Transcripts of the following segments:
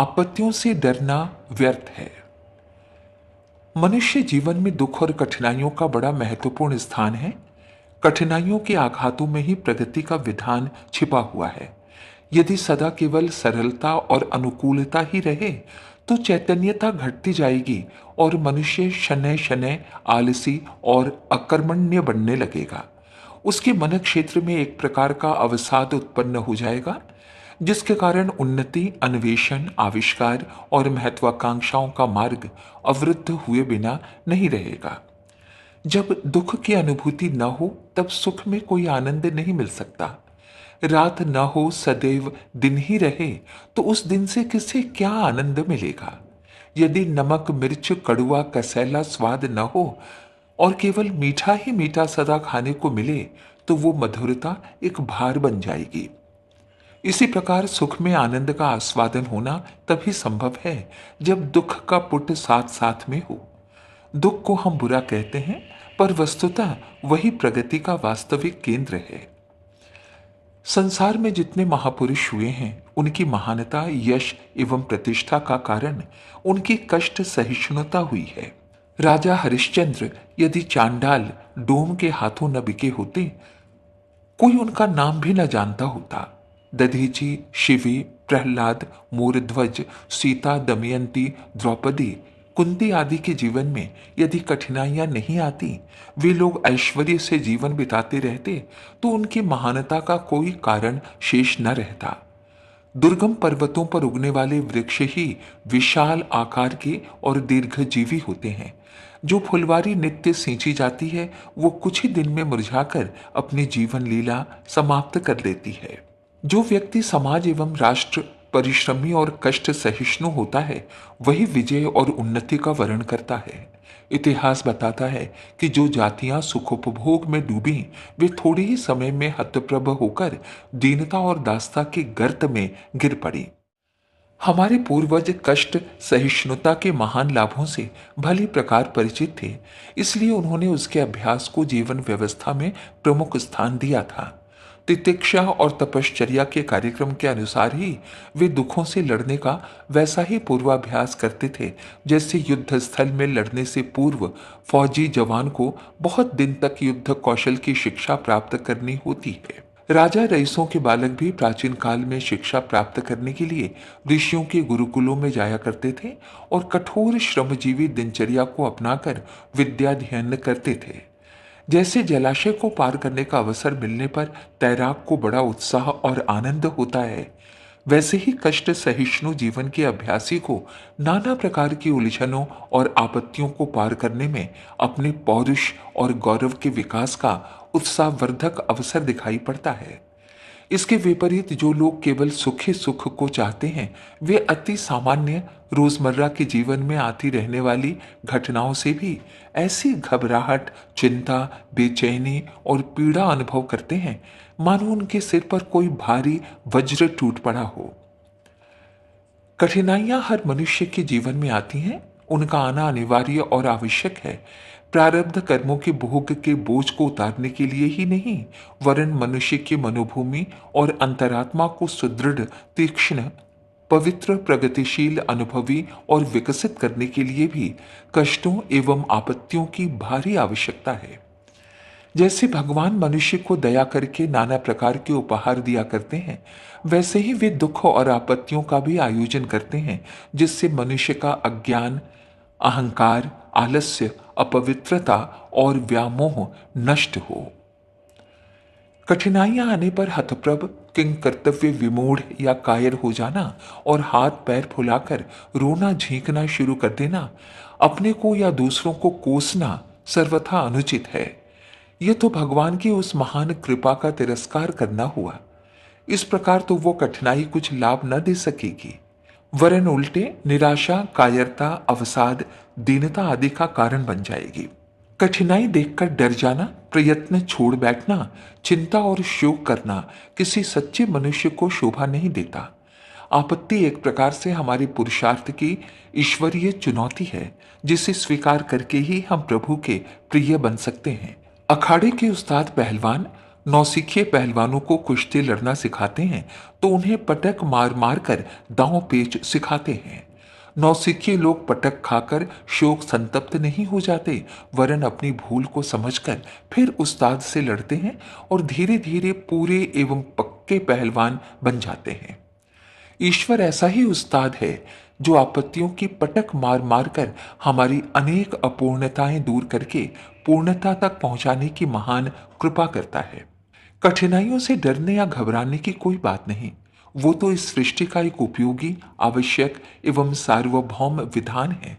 आपत्तियों से डरना व्यर्थ है। मनुष्य जीवन में दुख और कठिनाइयों का बड़ा महत्वपूर्ण स्थान है। कठिनाइयों के आघातों में ही प्रगति का विधान छिपा हुआ है। यदि सदा केवल सरलता और अनुकूलता ही रहे तो चैतन्यता घटती जाएगी और मनुष्य शनैः शनैः आलसी और अकर्मण्य बनने लगेगा। उसके मन क्षेत्र में एक प्रकार का अवसाद उत्पन्न हो जाएगा, जिसके कारण उन्नति, अन्वेषण, आविष्कार और महत्वाकांक्षाओं का मार्ग अवरुद्ध हुए बिना नहीं रहेगा। जब दुख की अनुभूति न हो तब सुख में कोई आनंद नहीं मिल सकता। रात न हो सदैव दिन ही रहे तो उस दिन से किसे क्या आनंद मिलेगा। यदि नमक मिर्च कड़वा कसैला स्वाद न हो और केवल मीठा ही मीठा सदा खाने को मिले तो वो मधुरता एक भार बन जाएगी। इसी प्रकार सुख में आनंद का आस्वादन होना तभी संभव है जब दुख का पुट साथ साथ में हो। दुख को हम बुरा कहते हैं, पर वस्तुतः वही प्रगति का वास्तविक केंद्र है। संसार में जितने महापुरुष हुए हैं उनकी महानता, यश एवं प्रतिष्ठा का कारण उनकी कष्ट सहिष्णुता हुई है। राजा हरिश्चंद्र यदि चांडाल डोम के हाथों न बिके होते, कोई उनका नाम भी न जानता होता। दधीची, शिवी, प्रहलाद, मोरध्वज, सीता, दमयंती, द्रौपदी, कुंती आदि के जीवन में यदि कठिनाइयां नहीं आती, वे लोग ऐश्वर्य से जीवन बिताते रहते, तो उनकी महानता का कोई कारण शेष न रहता। दुर्गम पर्वतों पर उगने वाले वृक्ष ही विशाल आकार के और दीर्घजीवी होते हैं। जो फुलवारी नित्य सींची जाती है वो कुछ ही दिन में मुरझाकर अपनी जीवन लीला समाप्त कर लेती है। जो व्यक्ति समाज एवं राष्ट्र परिश्रमी और कष्ट सहिष्णु होता है वही विजय और उन्नति का वर्ण करता है। इतिहास बताता है कि जो जातियां सुखोपभोग में डूबी वे थोड़े ही समय में हतप्रभ होकर दीनता और दास्ता के गर्त में गिर पड़ी। हमारे पूर्वज कष्ट सहिष्णुता के महान लाभों से भली प्रकार परिचित थे, इसलिए उन्होंने उसके अभ्यास को जीवन व्यवस्था में प्रमुख स्थान दिया था। तितिक्षा और तपश्चर्या के कार्यक्रम के अनुसार ही वे दुखों से लड़ने का वैसा ही पूर्वाभ्यास करते थे जैसे युद्ध स्थल में लड़ने से पूर्व फौजी जवान को बहुत दिन तक युद्ध कौशल की शिक्षा प्राप्त करनी होती है। राजा रईसों के बालक भी प्राचीन काल में शिक्षा प्राप्त करने के लिए ऋषियों के गुरुकुलों में जाया करते थे और कठोर श्रमजीवी दिनचर्या को अपनाकर विद्या अध्ययन करते थे। जैसे जलाशय को पार करने का अवसर मिलने पर तैराक को बड़ा उत्साह और आनंद होता है, वैसे ही कष्ट सहिष्णु जीवन के अभ्यासी को नाना प्रकार की उलझनों और आपत्तियों को पार करने में अपने पौरुष और गौरव के विकास का उत्साहवर्धक अवसर दिखाई पड़ता है। इसके विपरीत जो लोग केवल सुख ही सुख को चाहते हैं वे अति सामान्य रोजमर्रा के जीवन में आती रहने वाली घटनाओं से भी ऐसी घबराहट, चिंता, बेचैनी और पीड़ा अनुभव करते हैं मानो उनके सिर पर कोई भारी वज्र टूट पड़ा हो। कठिनाइयां हर मनुष्य के जीवन में आती हैं, उनका आना अनिवार्य और आवश्यक है। प्रारब्ध कर्मों के भोग के बोझ को उतारने के लिए ही नहीं, वरन मनुष्य के मनोभूमि और अंतरात्मा को सुदृढ़, तीक्ष्ण, पवित्र, प्रगतिशील, अनुभवी और विकसित करने के लिए भी कष्टों एवं आपत्तियों की भारी आवश्यकता है। जैसे भगवान मनुष्य को दया करके नाना प्रकार के उपहार दिया करते हैं, वैसे ही वे दुख और आपत्तियों का भी आयोजन करते हैं जिससे मनुष्य का अज्ञान, अहंकार, आलस्य, अपवित्रता और व्यामोह नष्ट हो। कठिनाइयां आने पर हतप्रभ, किंग कर्तव्य विमूढ़ या कायर हो जाना और हाथ पैर फुलाकर रोना झींकना शुरू कर देना, अपने को या दूसरों को कोसना सर्वथा अनुचित है। यह तो भगवान की उस महान कृपा का तिरस्कार करना हुआ। इस प्रकार तो वो कठिनाई कुछ लाभ न दे सकेगी, वरन उल्टे निराशा, कायरता, अवसाद, दीनता आदि का कारण बन जाएगी। कठिनाई देखकर डर जाना, प्रयत्न छोड़ बैठना, चिंता और शोक करना किसी सच्चे मनुष्य को शोभा नहीं देता। आपत्ति एक प्रकार से हमारे पुरुषार्थ की ईश्वरीय चुनौती है जिसे स्वीकार करके ही हम प्रभु के प्रिय बन सकते हैं। अखाड़े के उस्ताद पहलवान नौसिखिए पहलवानों को कुश्ती लड़ना सिखाते हैं तो उन्हें पटक मार मार कर दांव पेच सिखाते हैं। नौसिखिए लोग पटक खाकर शोक संतप्त नहीं हो जाते, वरन अपनी भूल को समझकर फिर उस्ताद से लड़ते हैं और धीरे धीरे पूरे एवं पक्के पहलवान बन जाते हैं। ईश्वर ऐसा ही उस्ताद है जो आपत्तियों की पटक मार मार कर हमारी अनेक अपूर्णताएं दूर करके पूर्णता तक पहुंचाने की महान कृपा करता है। कठिनाइयों से डरने या घबराने की कोई बात नहीं। वो तो इस सृष्टि का एक उपयोगी, आवश्यक एवं सार्वभौम विधान है।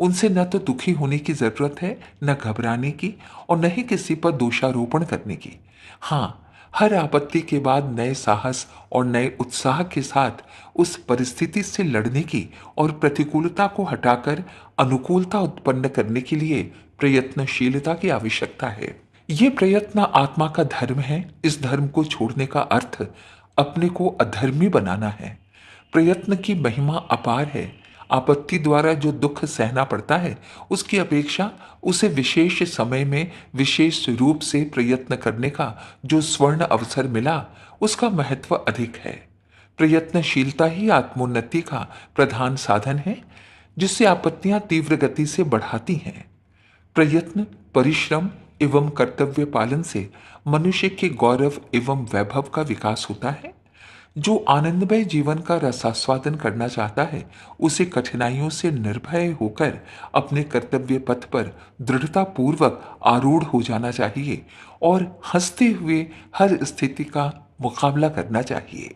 उनसे न तो दुखी होने की जरूरत है, न घबराने की, और न ही किसी पर दोषारोपण करने की। हाँ, हर आपत्ति के बाद नए साहस और नए उत्साह के साथ उस परिस्थिति से लड़ने की और प्रतिकूलता को हटाकर अनुकूलता उत्पन्न करने के लिए प्रयत्नशीलता की आवश्यकता है। ये प्रयत्न आत्मा का धर्म है। इस धर्म को छोड़ने का अर्थ अपने को अधर्मी बनाना है। प्रयत्न की महिमा अपार है। आपत्ति द्वारा जो दुख सहना पड़ता है, उसकी अपेक्षा उसे विशेष समय में विशेष रूप से प्रयत्न करने का जो स्वर्ण अवसर मिला, उसका महत्व अधिक है। प्रयत्नशीलता ही आत्मोन्नति का प्रधान साधन है, जिससे आपत्तियां तीव्र गति से बढ़ाती हैं। प्रयत्न, परिश्रम एवं कर्तव्य पालन से मनुष्य के गौरव एवं वैभव का विकास होता है। जो आनंदमय जीवन का रसास्वादन करना चाहता है, उसे कठिनाइयों से निर्भय होकर अपने कर्तव्य पथ पर दृढ़ता पूर्वक आरूढ़ हो जाना चाहिए और हंसते हुए हर स्थिति का मुकाबला करना चाहिए।